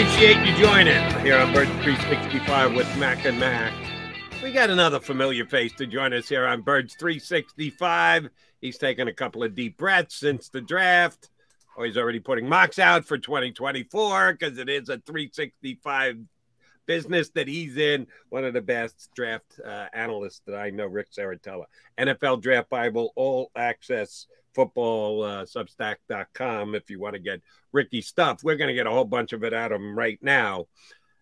Appreciate you joining here on Birds 365 with Mac and Mac. We got another familiar face to join us here on Birds 365. He's taken a couple of deep breaths since the draft. Oh, he's already putting mocks out for 2024 because it is a 365 business that he's in. One of the best draft analysts that I know, Ric Serritella. NFL Draft Bible, all access football, substack.com if you want to get Ricky stuff. We're going to get a whole bunch of it out of him right now.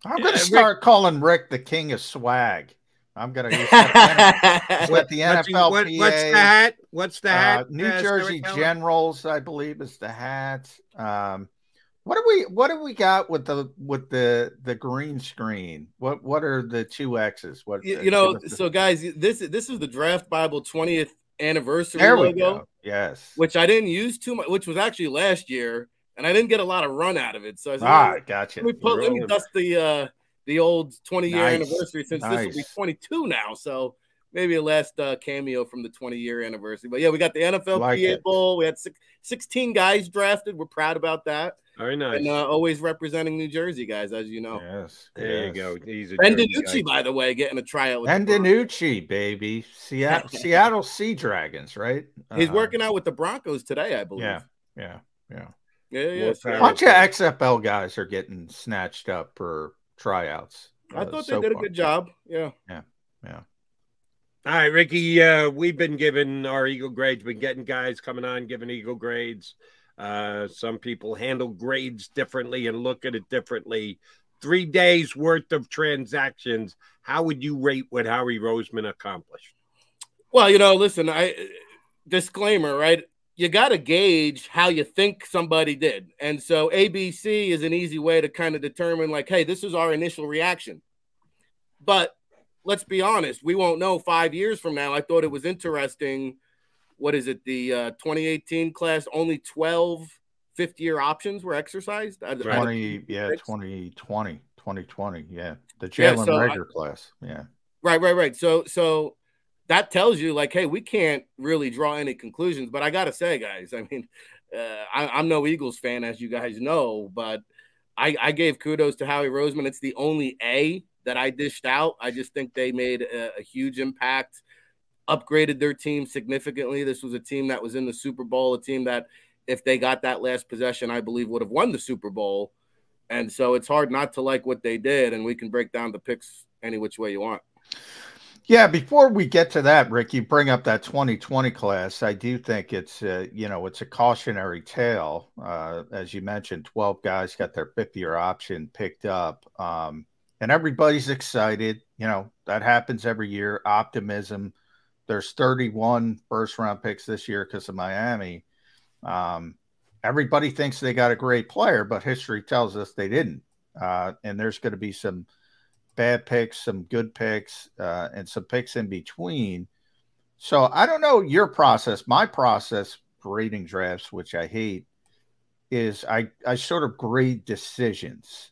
I'm going to start calling Rick the king of swag. I'm going to use the NFL. What's the hat? What's the hat? New Jersey Generals, I believe, is the hat. What do we got with the green screen? What are the two X's? What So guys, this is the Draft Bible 20th anniversary there logo. We go. Yes, which I didn't use too much, which was actually last year, and I didn't get a lot of run out of it. So I gotcha. Let me dust the old 20-year anniversary, since this will be 22 now. So maybe a last cameo from the 20-year anniversary. But yeah, we got the NFL PA Bowl. We had 16 guys drafted. We're proud about that. Very nice. And always representing New Jersey, guys, as you know. Yes. There you go. Ben DiNucci, by the way, getting a tryout. Ben DiNucci, baby. Seattle Sea Dragons, right? He's working out with the Broncos today, I believe. Yeah. A bunch of XFL guys are getting snatched up for tryouts. I thought they did a good job. Yeah. All right, Ricky, we've been giving our Eagle grades, been getting guys coming on, giving Eagle grades. Some people handle grades differently and look at it differently. 3 days worth of transactions. How would you rate what Howie Roseman accomplished? Well, listen, disclaimer, right? You got to gauge how you think somebody did. And so ABC is an easy way to kind of determine, like, hey, this is our initial reaction. But let's be honest, we won't know 5 years from now. I thought it was interesting. What is it? The 2018 class, only 12 fifth-year options were exercised. 2020. Yeah. The Jalen Rager class. Yeah. Right. So that tells you, like, hey, we can't really draw any conclusions. But I got to say, guys, I mean, I'm no Eagles fan, as you guys know, but I gave kudos to Howie Roseman. It's the only A that I dished out. I just think they made a huge impact, upgraded their team significantly. This was a team that was in the Super Bowl, a team that, if they got that last possession, I believe would have won the Super Bowl. And so it's hard not to like what they did, and we can break down the picks any which way you want. Yeah, before we get to that, Rick, you bring up that 2020 class. I do think it's it's a cautionary tale. As you mentioned, 12 guys got their fifth-year option picked up, and everybody's excited. That happens every year. Optimism. There's 31 first-round picks this year because of Miami. Everybody thinks they got a great player, but history tells us they didn't. And there's going to be some bad picks, some good picks, and some picks in between. So I don't know your process. My process for rating drafts, which I hate, is I sort of grade decisions.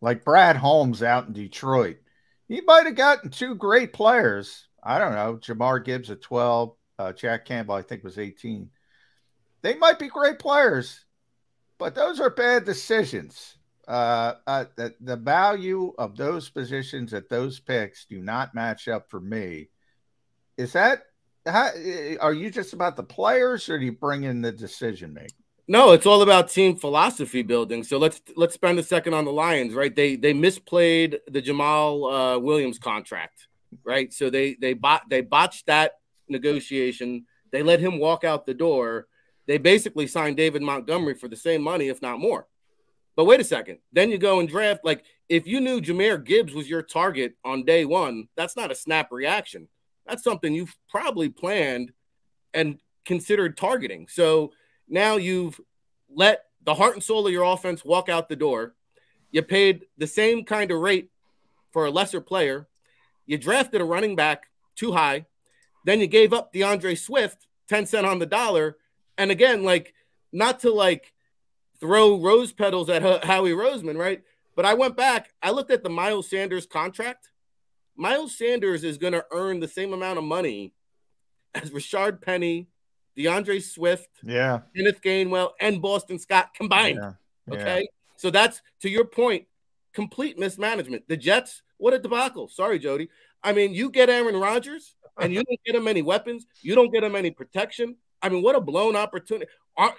Like Brad Holmes out in Detroit. He might have gotten two great players. I don't know. Jamar Gibbs at 12. Jack Campbell, I think, was 18. They might be great players, but those are bad decisions. The value of those positions at those picks do not match up for me. Are you just about the players, or do you bring in the decision making? No, it's all about team philosophy building. So let's spend a second on the Lions, right? They misplayed the Jamal Williams contract, right? So they botched that negotiation. They let him walk out the door. They basically signed David Montgomery for the same money, if not more. But wait a second. Then you go and draft. Like, if you knew Jahmyr Gibbs was your target on day one, that's not a snap reaction. That's something you've probably planned and considered targeting. So now you've let the heart and soul of your offense walk out the door. You paid the same kind of rate for a lesser player. You drafted a running back too high. Then you gave up DeAndre Swift, 10 cents on the dollar. And again, like, not to like throw rose petals at Howie Roseman, right? But I went back, I looked at the Miles Sanders contract. Miles Sanders is going to earn the same amount of money as Rashard Penny, DeAndre Swift, Kenneth Gainwell, and Boston Scott combined. Okay. So that's, to your point, complete mismanagement. The Jets, what a debacle. Sorry, Jody. I mean, you get Aaron Rodgers and you don't get him any weapons. You don't get him any protection. I mean, what a blown opportunity.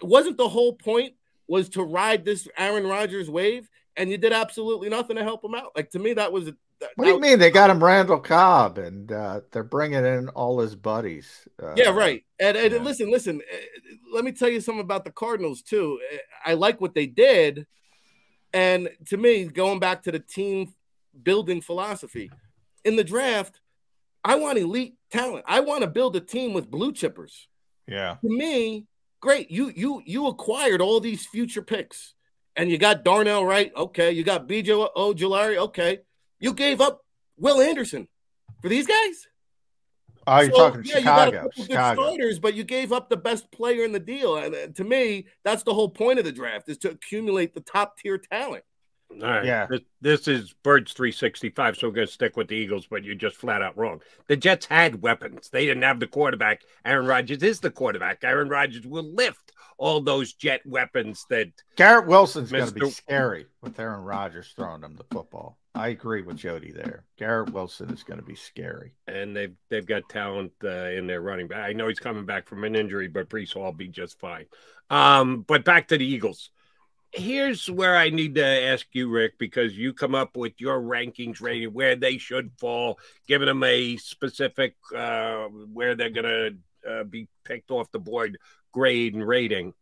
Wasn't the whole point was to ride this Aaron Rodgers wave, and you did absolutely nothing to help him out? Like, to me, that was what do you mean? They got him Randall Cobb, and they're bringing in all his buddies. Yeah, right. And listen, let me tell you something about the Cardinals, too. I like what they did. And to me, going back to the team building philosophy, in the draft, I want elite talent. I want to build a team with blue chippers. Yeah. To me, great. You acquired all these future picks, and you got Darnell Wright. Okay. You got B.J. Ojulari. Okay. You gave up Will Anderson for these guys. Oh, you're talking Chicago. You got a couple good starters, but you gave up the best player in the deal. And to me, that's the whole point of the draft, is to accumulate the top tier talent. All right. Yeah. This is Birds 365, so we're going to stick with the Eagles, but you're just flat out wrong. The Jets had weapons. They didn't have the quarterback. Aaron Rodgers is the quarterback. Aaron Rodgers will lift all those Jet weapons that Garrett Wilson's going to be scary with Aaron Rodgers throwing them the football. I agree with Jody there. Garrett Wilson is going to be scary. And they've got talent in their running back. I know he's coming back from an injury, but Brees Hall will be just fine. But back to the Eagles. Here's where I need to ask you, Rick, because you come up with your rankings rating where they should fall, giving them a specific where they're going to be picked off the board grade and rating.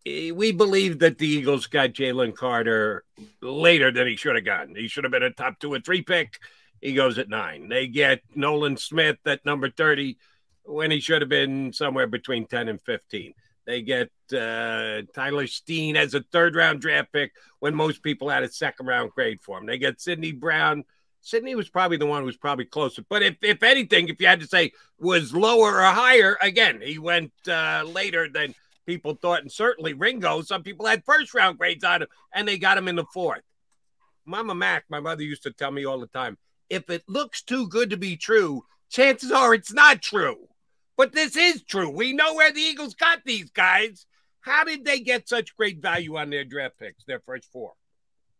We believe that the Eagles got Jalen Carter later than he should have gotten. He should have been a top 2 or 3 pick. He goes at 9. They get Nolan Smith at number 30 when he should have been somewhere between 10 and 15. They get Tyler Steen as a 3rd-round draft pick when most people had a 2nd-round grade for him. They get Sidney Brown. Sidney was probably the one who was probably closer. But if anything, if you had to say was lower or higher, again, he went later than people thought. And certainly Ringo, some people had 1st-round grades on him, and they got him in the 4th. Mama Mac, my mother used to tell me all the time, if it looks too good to be true, chances are it's not true. But this is true. We know where the Eagles got these guys. How did they get such great value on their draft picks, their first 4?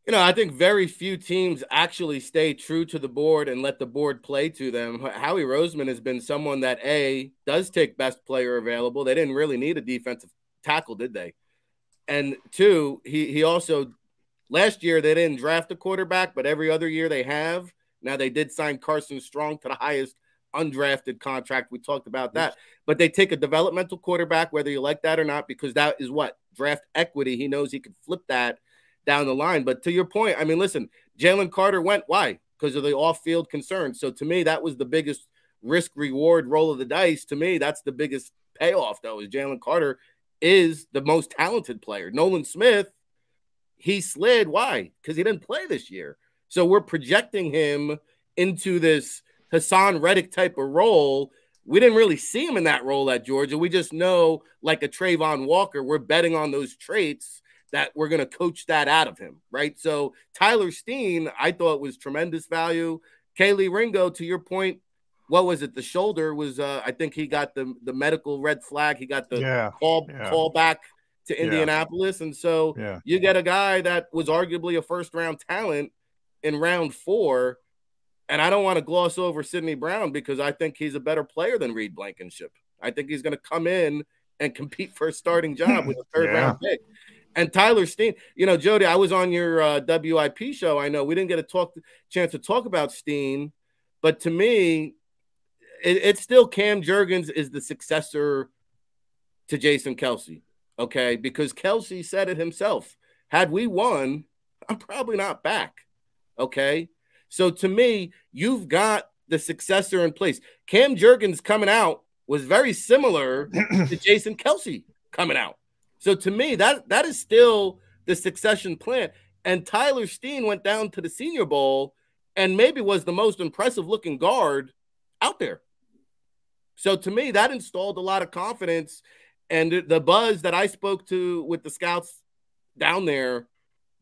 You know, I think very few teams actually stay true to the board and let the board play to them. Howie Roseman has been someone that, A, does take best player available. They didn't really need a defensive tackle, did they? And 2, he also, last year they didn't draft a quarterback, but every other year they have. Now they did sign Carson Strong to the highest undrafted contract. We talked about that. But they take a developmental quarterback, whether you like that or not, because that is what? Draft equity. He knows he could flip that down the line. But to your point, I mean, listen, Jalen Carter went. Why? Because of the off-field concerns. So to me, that was the biggest risk-reward roll of the dice. To me, that's the biggest payoff, though, is Jalen Carter is the most talented player. Nolan Smith, he slid. Why? Because he didn't play this year. So we're projecting him into this Hassan Reddick type of role. We didn't really see him in that role at Georgia. We just know, like a Trayvon Walker, we're betting on those traits that we're going to coach that out of him, right? So Tyler Steen, I thought was tremendous value. Kaylee Ringo, to your point, what was it? The shoulder was, I think he got the medical red flag. He got the call back to Indianapolis. And so you get a guy that was arguably a 1st-round talent in round 4. And I don't want to gloss over Sidney Brown because I think he's a better player than Reed Blankenship. I think he's going to come in and compete for a starting job with a 3rd-round pick. And Tyler Steen, you know, Jody, I was on your WIP show. I know we didn't get a chance to talk about Steen, but to me, it's still Cam Jurgens is the successor to Jason Kelce, okay? Because Kelce said it himself. Had we won, I'm probably not back, okay? So to me, you've got the successor in place. Cam Jurgens coming out was very similar to Jason Kelce coming out. So to me, that is still the succession plan. And Tyler Steen went down to the Senior Bowl and maybe was the most impressive looking guard out there. So to me, that installed a lot of confidence. And the buzz that I spoke to with the scouts down there,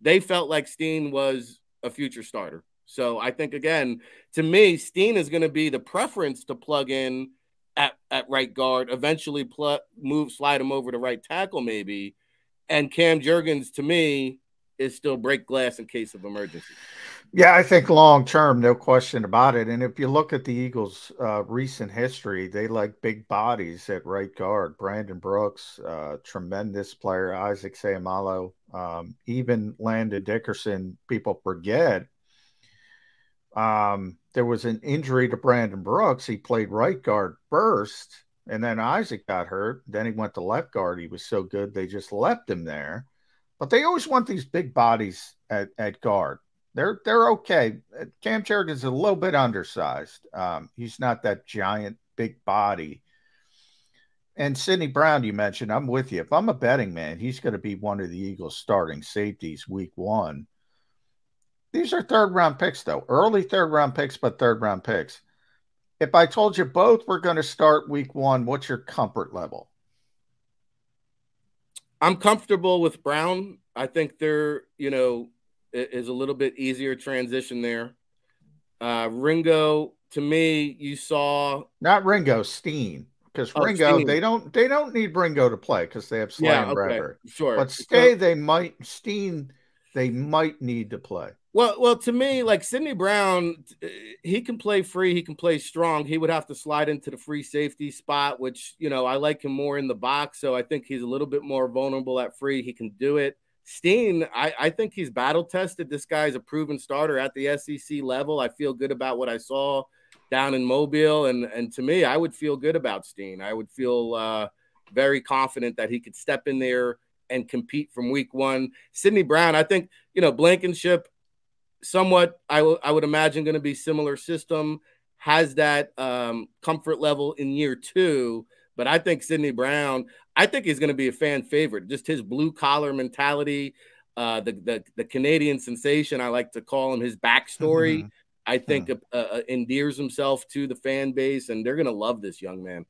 they felt like Steen was a future starter. So I think, again, to me, Steen is going to be the preference to plug in at right guard, eventually slide him over to right tackle maybe. And Cam Jurgens, to me, is still break glass in case of emergency. Yeah, I think long term, no question about it. And if you look at the Eagles' recent history, they like big bodies at right guard. Brandon Brooks, tremendous player. Isaac Seumalo, even Landon Dickerson. People forget. There was an injury to Brandon Brooks. He played right guard first, and then Isaac got hurt. Then he went to left guard. He was so good they just left him there. But they always want these big bodies at guard. They're okay. Cam Jurgens is a little bit undersized. He's not that giant big body. And Sidney Brown, you mentioned, I'm with you. If I'm a betting man, he's going to be one of the Eagles' starting safeties week 1. These are third-round picks, though. Early third-round picks, but third-round picks. If I told you both were going to start week 1, what's your comfort level? I'm comfortable with Brown. I think there, is a little bit easier transition there. Ringo, to me, you saw not Ringo, Steen, because Ringo Steen. they don't need Ringo to play because they have Slay and Bradbury. Sure, but they might need to play. Well, to me, like Sidney Brown, he can play free, he can play strong. He would have to slide into the free safety spot, which I like him more in the box, so I think he's a little bit more vulnerable at free. He can do it. Steen, I think he's battle tested. This guy's a proven starter at the SEC level. I feel good about what I saw down in Mobile, and to me, I would feel good about Steen. I would feel very confident that he could step in there and compete from week 1. Sidney Brown, I think Blankenship, somewhat I would imagine going to be similar system, has that comfort level in year 2. But I think Sidney Brown, I think he's going to be a fan favorite. Just his blue collar mentality, the Canadian sensation, I like to call him, his backstory, I think endears himself to the fan base, and they're going to love this young man.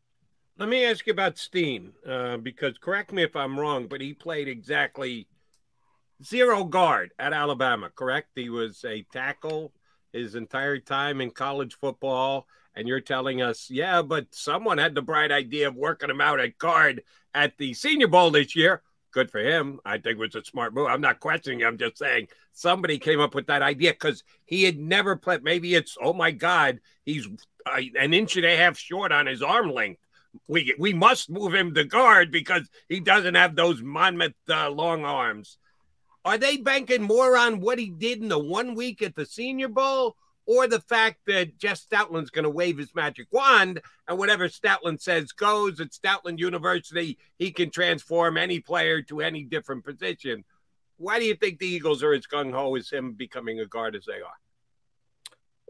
Let me ask you about Steen, because correct me if I'm wrong, but he played exactly 0 guard at Alabama, correct? He was a tackle his entire time in college football. And you're telling us, yeah, but someone had the bright idea of working him out at guard at the Senior Bowl this year. Good for him. I think it was a smart move. I'm not questioning. I'm just saying somebody came up with that idea because he had never played. Maybe it's, oh, my God, he's an inch and a half short on his arm length. We must move him to guard because he doesn't have those monmouth long arms. Are they banking more on what he did in the 1 week at the Senior Bowl, or the fact that Jeff Stoutland's going to wave his magic wand and whatever Stoutland says goes? At Stoutland University, he can transform any player to any different position. Why do you think the Eagles are as gung-ho as him becoming a guard as they are?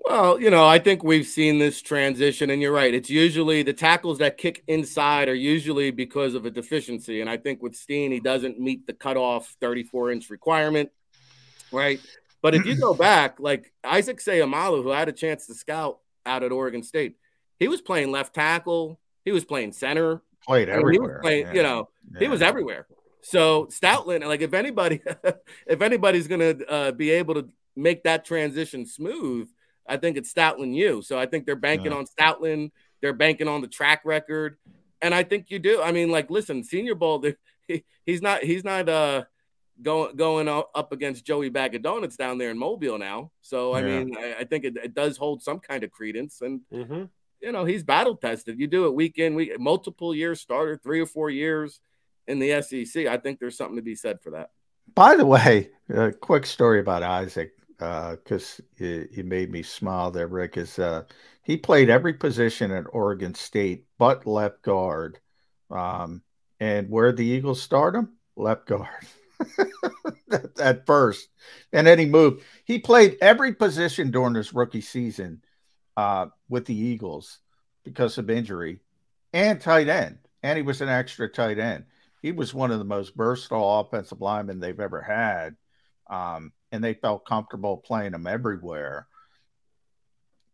Well, I think we've seen this transition, and you're right. It's usually the tackles that kick inside are usually because of a deficiency. And I think with Steen, he doesn't meet the cutoff 34-inch requirement, right? But if you go back, like Isaac Seumalo, who had a chance to scout out at Oregon State, he was playing left tackle. He was playing center. Played everywhere. He was playing, he was everywhere. So Stoutland, like if anybody's going to be able to make that transition smooth, I think it's Stoutland U. So I think they're banking on Stoutland. They're banking on the track record. And I think you do. I mean, like, listen, Senior Bowl, he's not going up against Joey Bag of Donuts down there in Mobile now. So, I mean, I think it does hold some kind of credence. And, he's battle tested. You do it week in, multiple years starter, 3 or 4 years in the SEC. I think there's something to be said for that. By the way, a quick story about Isaac, because he made me smile there, Rick, is he played every position at Oregon State but left guard. And where the Eagles start him? Left guard. At first, and then he moved. He played every position during his rookie season with the Eagles because of injury, and tight end, and he was an extra tight end. He was one of the most versatile offensive linemen they've ever had, and they felt comfortable playing him everywhere.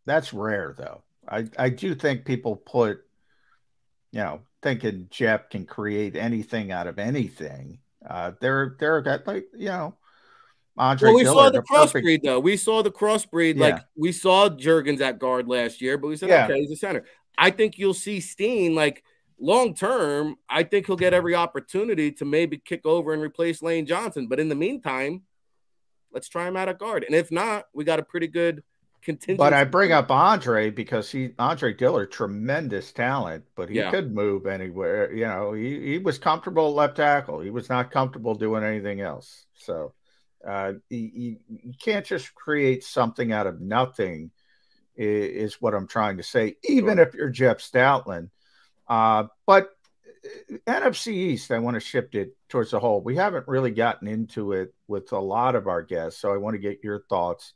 That's rare, though. I do think people put, thinking Jeff can create anything out of anything. They're got like Andre. Well, we saw the crossbreed though. We saw the crossbreed. Like we saw Jurgens at guard last year, but we said okay, he's a center. I think you'll see Steen like long term. I think he'll get every opportunity to maybe kick over and replace Lane Johnson. But in the meantime, let's try him out at guard. And if not, we got a pretty good contingent. But I bring up Andre because Andre Dillard, tremendous talent, but he could move anywhere. You know, he was comfortable at left tackle. He was not comfortable doing anything else. So you can't just create something out of nothing is what I'm trying to say, even if you're Jeff Stoutland. But NFC East, I want to shift it towards the whole. We haven't really gotten into it with a lot of our guests, so I want to get your thoughts.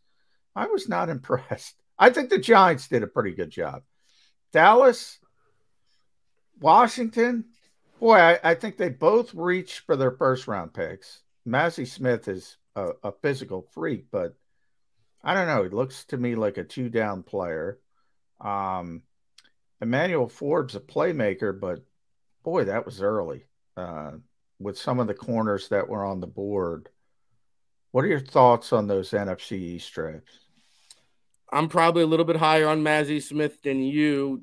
I was not impressed. I think the Giants did a pretty good job. Dallas, Washington, boy, I think they both reached for their first-round picks. Massey Smith is a physical freak, but I don't know. He looks to me like a two-down player. Emmanuel Forbes, a playmaker, but boy, that was early with some of the corners that were on the board. What are your thoughts on those NFC East drafts? I'm probably a little bit higher on Massey Smith than you.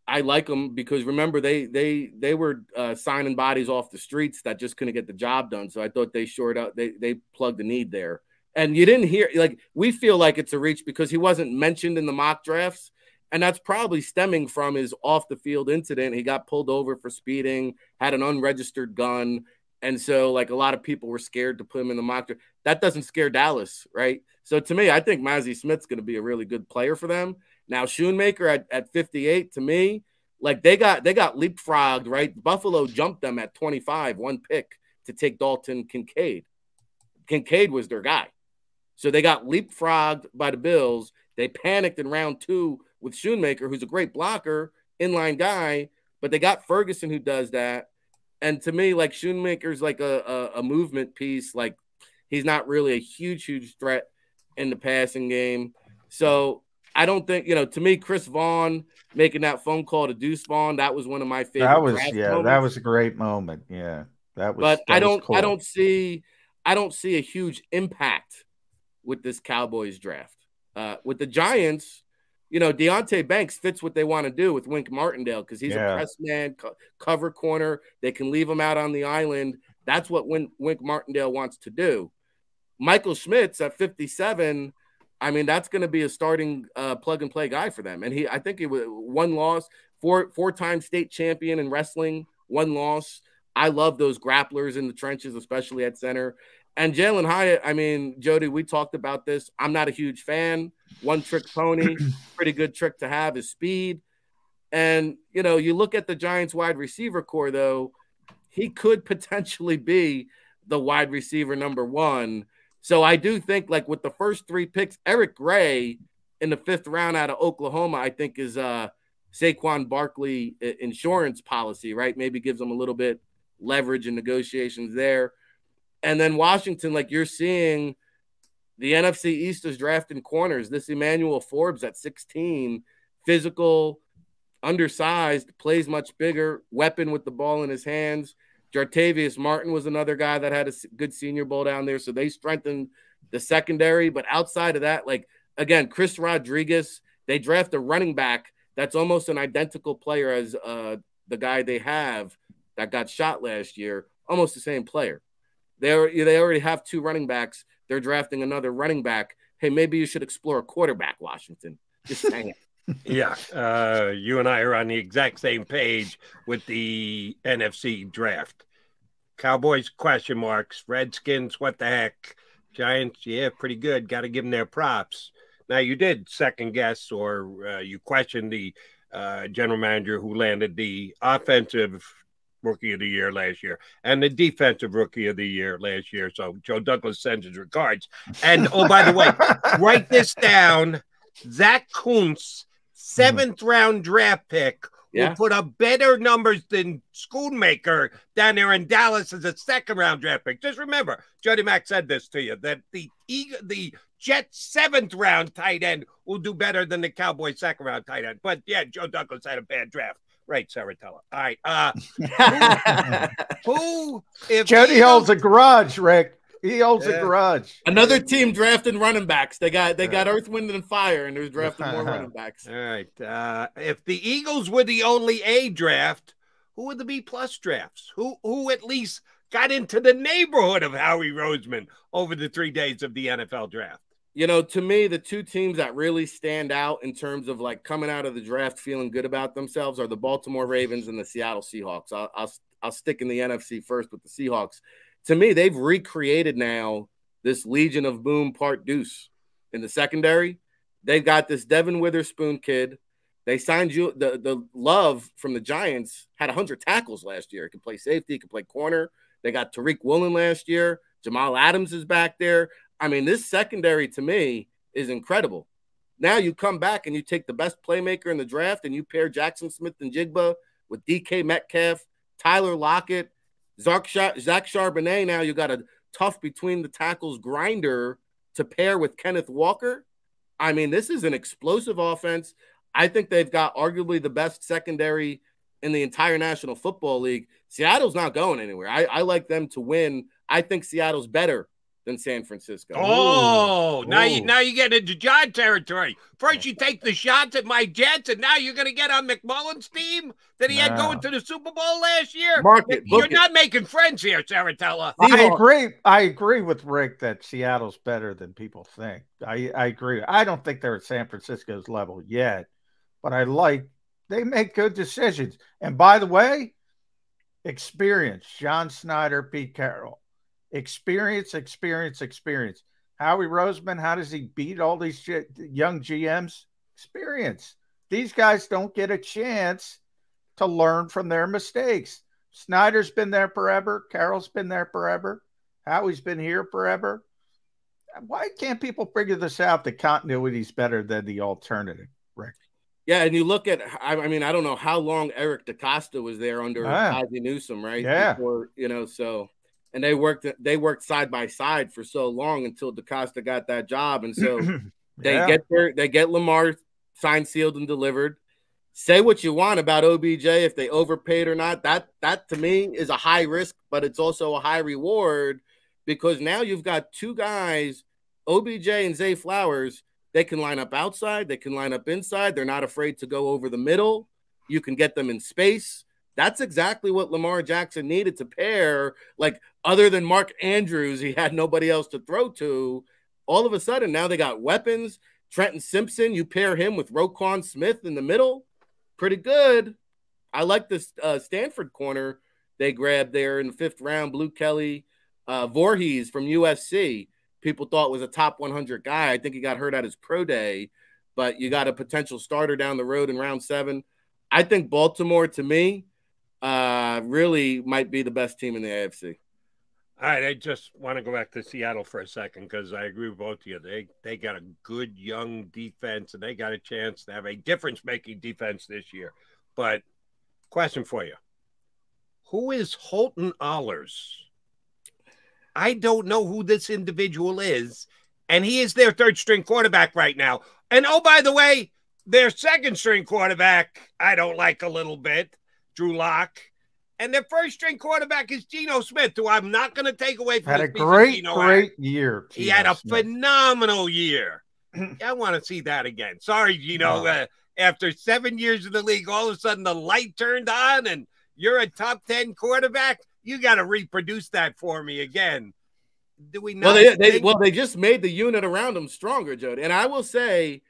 I like them because remember they were signing bodies off the streets that just couldn't get the job done. So I thought they shored out. They plugged the need there. And you didn't hear, like, we feel like it's a reach because he wasn't mentioned in the mock drafts. And that's probably stemming from his off the field incident. He got pulled over for speeding, had an unregistered gun. And so, like, a lot of people were scared to put him in the mock draft. That doesn't scare Dallas, right? So to me, I think Massey Smith's going to be a really good player for them. Now, Schoonmaker at 58, to me, like, they got leapfrogged, right? Buffalo jumped them at 25, one pick to take Dalton Kincaid. Kincaid was their guy. So they got leapfrogged by the Bills. They panicked in round 2 with Schoonmaker, who's a great blocker, inline guy, but they got Ferguson who does that. And to me, like, Schoonmaker's like a movement piece. Like, he's not really a huge threat in the passing game. So I don't think, to me, Chris Vaughn making that phone call to Deuce Vaughn, that was one of my favorite. That was a great moment. Yeah. But I don't see a huge impact with this Cowboys draft. With the Giants, Deonte Banks fits what they want to do with Wink Martindale because he's a press man, cover corner. They can leave him out on the island. That's what Wink Martindale wants to do. Michael Schmitz at 57, I mean, that's going to be a starting plug-and-play guy for them. And I think he was one loss, four-time state champion in wrestling, one loss. I love those grapplers in the trenches, especially at center. And Jalen Hyatt, I mean, Jody, we talked about this. I'm not a huge fan. One-trick pony, pretty good trick to have is speed. And, you look at the Giants wide receiver core, though, he could potentially be the wide receiver number 1. So I do think, like, with the first 3 picks, Eric Gray in the 5th round out of Oklahoma, I think is Saquon Barkley insurance policy, right? Maybe gives them a little bit leverage in negotiations there. And then Washington, like you're seeing, the NFC East is drafting corners. This Emmanuel Forbes at 16, physical, undersized, plays much bigger, weapon with the ball in his hands. Jartavius Martin was another guy that had a good Senior Bowl down there, so they strengthened the secondary. But outside of that, like, again, Chris Rodriguez, they draft a running back that's almost an identical player as the guy they have that got shot last year, almost the same player. They already have 2 running backs. They're drafting another running back. Hey, maybe you should explore a quarterback, Washington. Just saying. Yeah, you and I are on the exact same page with the NFC draft. Cowboys, question marks. Redskins, what the heck? Giants, yeah, pretty good. Got to give them their props. Now, you did second guess or you questioned the general manager who landed the offensive Rookie of the Year last year and the defensive Rookie of the Year last year. So Joe Douglas sends his regards. And, oh, by the way, write this down. Zach Kuntz, 7th round draft pick, will put up better numbers than Schoonmaker down there in Dallas as a 2nd round draft pick. Just remember, Jody Mack said this to you, that the Jets 7th round tight end will do better than the Cowboys 2nd round tight end. But yeah, Joe Douglas had a bad draft. Right, Serritella. All right. If Jody holds a grudge, Rick. He holds a grudge. Another team drafting running backs. They got Earth, Wind, and Fire, and they're drafting more running backs. All right. If the Eagles were the only A draft, who would the B+ drafts? Who at least got into the neighborhood of Howie Roseman over the 3 days of the NFL draft. You know, to me, the two teams that really stand out in terms of like coming out of the draft feeling good about themselves are the Baltimore Ravens and the Seattle Seahawks. I'll stick in the NFC first with the Seahawks. To me, they've recreated now this Legion of Boom Part Deuce in the secondary. They've got this Devin Witherspoon kid. They signed you the Love from the Giants, had 100 tackles last year. He can play safety, he can play corner. They got Tariq Woolen last year. Jamal Adams is back there. I mean, this secondary to me is incredible. Now you come back and you take the best playmaker in the draft and you pair Jackson Smith and Jigba with DK Metcalf, Tyler Lockett, Zach Charbonnet. Now you got a tough between the tackles grinder to pair with Kenneth Walker. I mean, this is an explosive offense. I think they've got arguably the best secondary in the entire National Football League. Seattle's not going anywhere. I like them to win. I think Seattle's better than San Francisco. Oh, now you get into John territory. First you take the shots at my Jets, and now you're going to get on McMullen's team that he had going to the Super Bowl last year. You're not making friends here, Serritella. I agree with Rick that Seattle's better than people think. I agree. I don't think they're at San Francisco's level yet, but they make good decisions. And by the way, experience. John Snyder, Pete Carroll. Experience. Howie Roseman, how does he beat all these young GMs? Experience. These guys don't get a chance to learn from their mistakes. Snyder's been there forever. Carroll's been there forever. Howie's been here forever. Why can't people figure this out? The continuity is better than the alternative, Rick. Yeah, and you look at, I mean, I don't know how long Eric DeCosta was there under Ozzie Newsome, right? Yeah. Before, so... And they worked side by side for so long until DeCosta got that job. And so they get Lamar signed, sealed, and delivered. Say what you want about OBJ, if they overpaid or not. That to me is a high risk, but it's also a high reward because now you've got two guys, OBJ and Zay Flowers. They can line up outside. They can line up inside. They're not afraid to go over the middle. You can get them in space. That's exactly what Lamar Jackson needed to pair. Like, other than Mark Andrews, he had nobody else to throw to. All of a sudden, now they got weapons. Trenton Simpson, you pair him with Roquan Smith in the middle. Pretty good. I like this Stanford corner they grabbed there in the 5th round. Blue Kelly. Voorhees from USC. People thought was a top 100 guy. I think he got hurt at his pro day. But you got a potential starter down the road in round 7. I think Baltimore, to me, really might be the best team in the AFC. All right, I just want to go back to Seattle for a second because I agree with both of you. They got a good young defense, and they got a chance to have a difference-making defense this year. But question for you. Who is Holton Ahlers? I don't know who this individual is, and he is their 3rd-string quarterback right now. And, oh, by the way, their 2nd-string quarterback I don't like a little bit, Drew Lock. And their 1st-string quarterback is Geno Smith, who I'm not going to take away from. Had a great year. He had a phenomenal year. I want to see that again. Sorry, Geno. After 7 years in the league, all of a sudden the light turned on and you're a top 10 quarterback. You got to reproduce that for me again. Do we not? They just made the unit around him stronger, Jody. And I will say,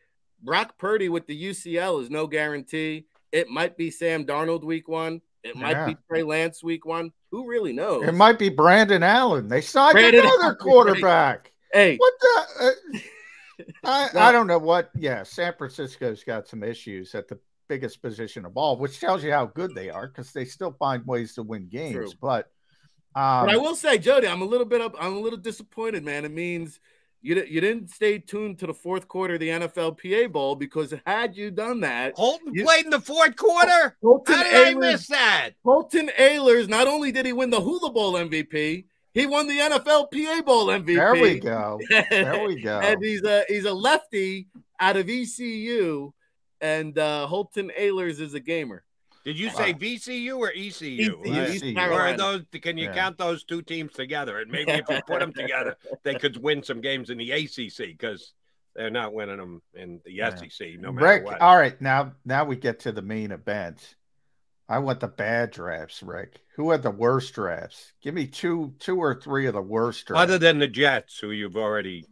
Brock Purdy with the UCL is no guarantee. It might be Sam Darnold week 1. It might be Trey Lance week 1. Who really knows? It might be Brandon Allen. They signed another quarterback. Hey, what the? I don't know what. Yeah, San Francisco's got some issues at the biggest position of all, which tells you how good they are because they still find ways to win games. True. But I will say, Jody, I'm a little disappointed, man. It means you didn't stay tuned to the 4th quarter of the NFLPA Bowl because had you done that, Holton played in the 4th quarter. How did I miss that? Holton Ahlers, not only did he win the Hula Bowl MVP, he won the NFLPA Bowl MVP. There we go. And he's a lefty out of ECU, and Holton Ahlers is a gamer. Did you say VCU or ECU? ECU. Or are those? Can you count those two teams together? And maybe if you put them together, they could win some games in the ACC because they're not winning them in the SEC. No matter what. All right, now we get to the main event. I want the bad drafts, Rick. Who had the worst drafts? Give me two or three of the worst drafts. Other than the Jets, who you've already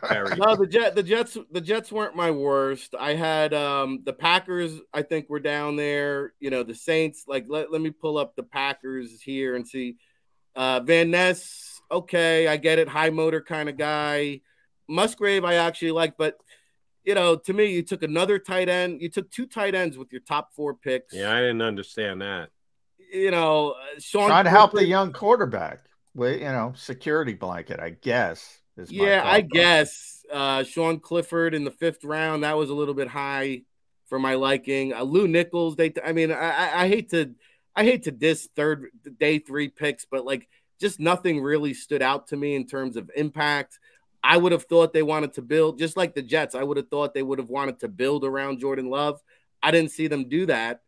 buried. No, the Jets weren't my worst. I had the Packers, I think, were down there. You know, the Saints. Like, let me pull up the Packers here and see. Van Ness, okay, I get it. High motor kind of guy. Musgrave, I actually like, but you know, to me, you took another tight end. You took 2 tight ends with your top 4 picks. Yeah, I didn't understand that. You know, Sean trying to help the young quarterback with, you know, security blanket, I guess. Yeah, I guess. Sean Clifford in the 5th round, that was a little bit high for my liking. Lou Nichols, I hate to diss day 3 picks, but like just nothing really stood out to me in terms of impact. I would have thought they wanted to build, just like the Jets, I would have thought they would have wanted to build around Jordan Love. I didn't see them do that.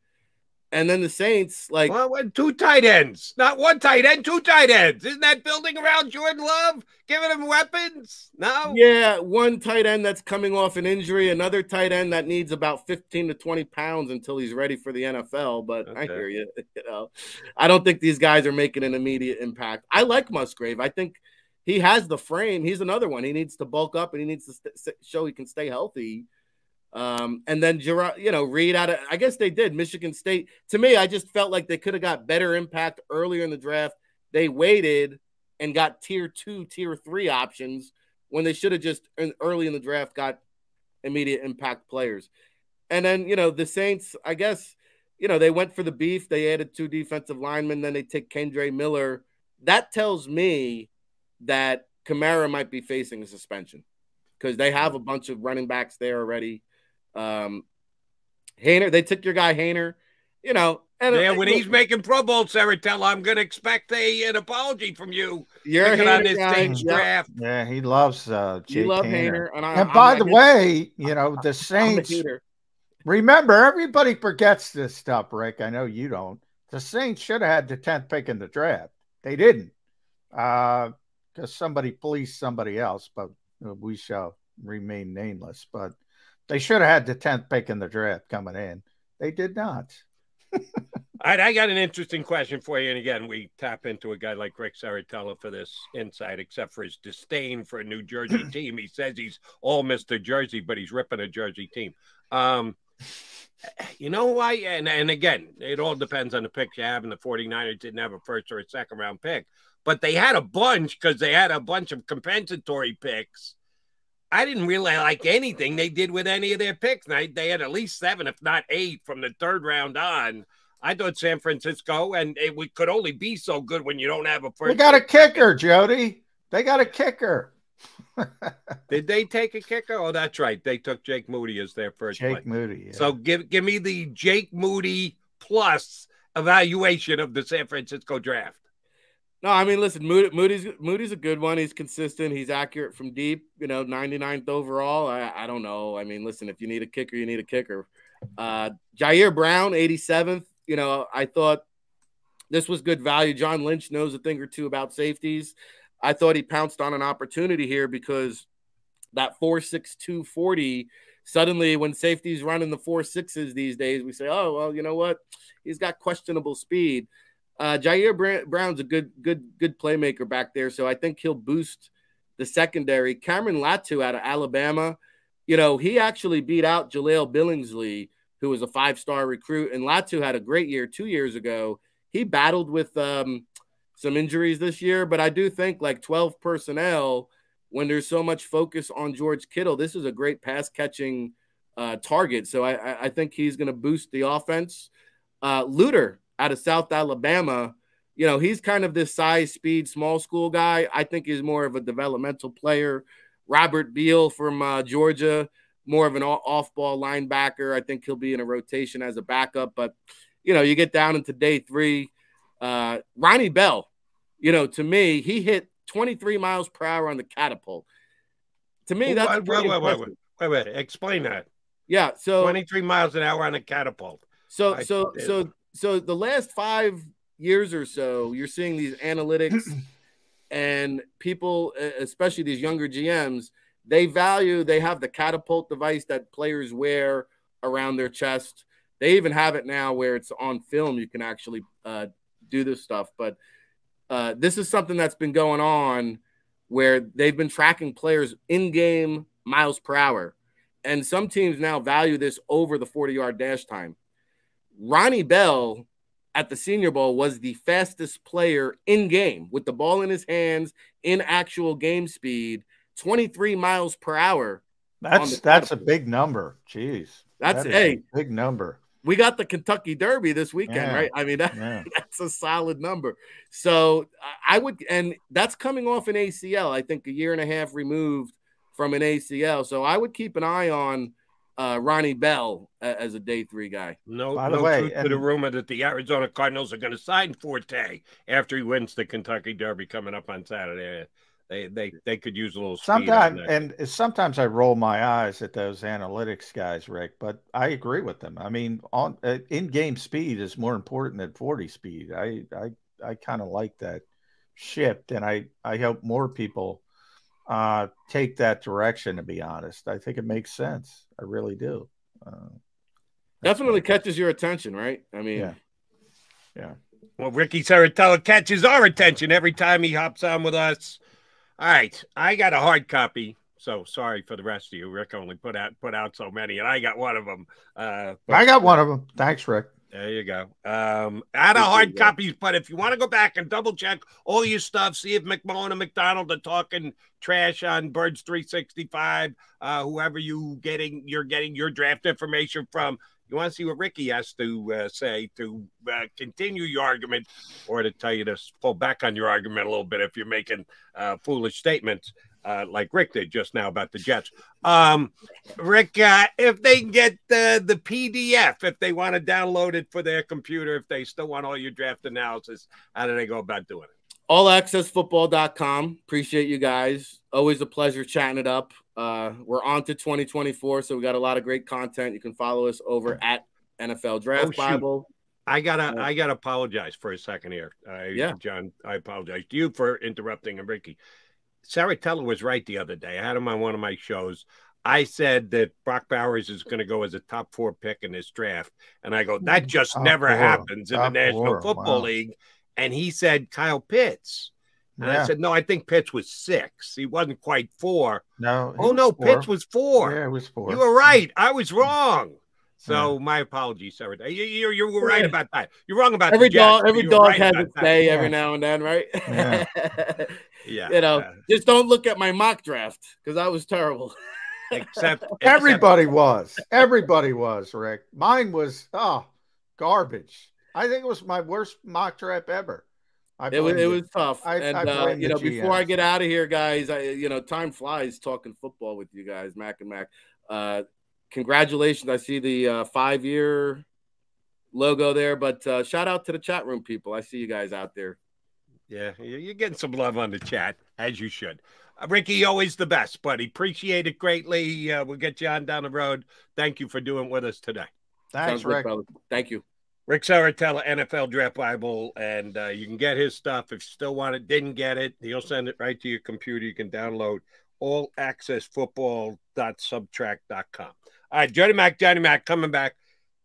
And then the Saints, like... Well, 2 tight ends. Not 1 tight end, 2 tight ends. Isn't that building around Jordan Love? Giving him weapons? No? Yeah, 1 tight end that's coming off an injury, another tight end that needs about 15 to 20 pounds until he's ready for the NFL. But okay. I hear you. You know, I don't think these guys are making an immediate impact. I like Musgrave. I think he has the frame. He's another one. He needs to bulk up and he needs to show he can stay healthy. And then Reed out of, I guess they did, Michigan State. To me, I just felt like they could have got better impact earlier in the draft. They waited and got tier 2, tier 3 options when they should have just early in the draft got immediate impact players. And then, you know, the Saints, I guess, you know, they went for the beef. They added 2 defensive linemen. Then they take Kendre Miller. That tells me that Kamara might be facing a suspension because they have a bunch of running backs there already. Hayner, they took your guy Hayner, you know. And when he's making Pro Bowl, Serritella, I'm going to expect an apology from you. You're on this Saints draft. Yeah, he loves Jake Hayner. And by the way, you know, the Saints. Remember, everybody forgets this stuff, Rick. I know you don't. The Saints should have had the 10th pick in the draft. They didn't, because somebody policed somebody else. But we shall remain nameless. But they should have had the 10th pick in the draft coming in. They did not. All right, I got an interesting question for you. And again, we tap into a guy like Ric Serritella for this insight, except for his disdain for a New Jersey team. He says he's all Mr. Jersey, but he's ripping a Jersey team. You know why? And again, it all depends on the picks you have. And the 49ers didn't have a 1st or a 2nd round pick. But they had a bunch because they had a bunch of compensatory picks. I didn't really like anything they did with any of their picks. They had at least 7, if not 8, from the 3rd round on. I thought San Francisco, and it could only be so good when you don't have a 1st. They got a kicker, Jody. They got a kicker. Did they take a kicker? Oh, that's right. They took Jake Moody as their first Jake play. Moody. Yeah. So give me the Jake Moody plus evaluation of the San Francisco draft. No, I mean, listen, Moody's a good one. He's consistent. He's accurate from deep, you know, 99th overall. I don't know. I mean, listen, if you need a kicker, you need a kicker. Jair Brown, 87th. You know, I thought this was good value. John Lynch knows a thing or two about safeties. I thought he pounced on an opportunity here because that 4.62 40, suddenly when safeties run in the 4.6s these days, we say, oh, well, you know what? He's got questionable speed. Jair Brown's a good playmaker back there, so I think he'll boost the secondary. Cameron Latu out of Alabama, you know, he actually beat out Jaleel Billingsley, who was a 5-star recruit, and Latu had a great year 2 years ago. He battled with some injuries this year, but I do think like 12 personnel, when there's so much focus on George Kittle, this is a great pass-catching target, so I think he's going to boost the offense. Luter out of South Alabama, you know, he's kind of this size, speed, small school guy. I think he's more of a developmental player. Robert Beal from Georgia, more of an off-ball linebacker. I think he'll be in a rotation as a backup. But, you know, you get down into day 3. Ronnie Bell, you know, to me, he hit 23 miles per hour on the catapult. To me, that's wait. Explain that. Yeah, so 23 miles an hour on a catapult. So the last 5 years or so, you're seeing these analytics and people, especially these younger GMs, they have the catapult device that players wear around their chest. They even have it now where it's on film. You can actually do this stuff. But this is something that's been going on where they've been tracking players in-game miles per hour. And some teams now value this over the 40-yard dash time. Ronnie Bell at the Senior Bowl was the fastest player in-game with the ball in his hands in actual game speed, 23 miles per hour. That's a big number. Jeez. That's a big number. We got the Kentucky Derby this weekend, right? I mean, that's a solid number. So I would, and that's coming off an ACL, I think a year and a half removed from an ACL. So I would keep an eye on Ronnie Bell as a day 3 guy. No truth to the rumor that the Arizona Cardinals are going to sign Forte after he wins the Kentucky Derby coming up on Saturday. They could use a little speed. Sometimes I roll my eyes at those analytics guys, Rick, but I agree with them. I mean, in-game speed is more important than 40 speed. I kind of like that shift, and I hope more people take that direction, to be honest. I think it makes sense. I really do. Definitely catches your attention, right? I mean, yeah. Well, Ric Serritella catches our attention every time he hops on with us. All right, I got a hard copy, so sorry for the rest of you. Rick only put out so many, and I got one of them. I got one of them. Thanks, Rick. There you go. Out of hard copies, but if you want to go back and double check all your stuff, see if McMullen and McDonald are talking trash on Birds 365, whoever you're getting your draft information from. You want to see what Ricky has to say to continue your argument, or to tell you to pull back on your argument a little bit if you're making foolish statements like Rick did just now about the Jets. Rick, if they can get the PDF, if they want to download it for their computer, if they still want all your draft analysis, how do they go about doing it? allaccessfootball.com. Appreciate you guys. Always a pleasure chatting it up. We're on to 2024, so we got a lot of great content. You can follow us over at NFL Draft Bible. I gotta apologize for a second here. John, I apologize to you for interrupting him, Ricky. Serritella was right the other day. I had him on one of my shows. I said that Brock Bowers is going to go as a top 4 pick in this draft, and I go, that just never happens in the National Football League. And he said Kyle Pitts. And I said, no, I think Pitts was 6. He wasn't quite 4. No, Pitts was 4. Yeah, it was 4. You were right. I was wrong. So my apologies, sir. You were right about that. You're wrong about every dog. Jets, Every dog has its day every now and then, right? Yeah. Just don't look at my mock draft because I was terrible. Except everybody was, Rick. Mine was garbage. I think it was my worst mock draft ever. It was tough. Before I get out of here, guys, time flies talking football with you guys, Mac and Mac. Congratulations. I see the 5-year logo there, but shout out to the chat room people. I see you guys out there. Yeah, you're getting some love on the chat, as you should. Ricky, always the best, buddy. Appreciate it greatly. We'll get you on down the road. Thank you for doing with us today. Thanks, Rick. Thank you. Ric Serritella, NFL Draft Bible, and you can get his stuff. If you still want it, didn't get it, he'll send it right to your computer. You can download allaccessfootball.subtract.com. All right, Johnny Mac coming back.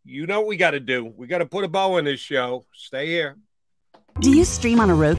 You know what we got to do. We got to put a bow in this show. Stay here. Do you stream on a Roku,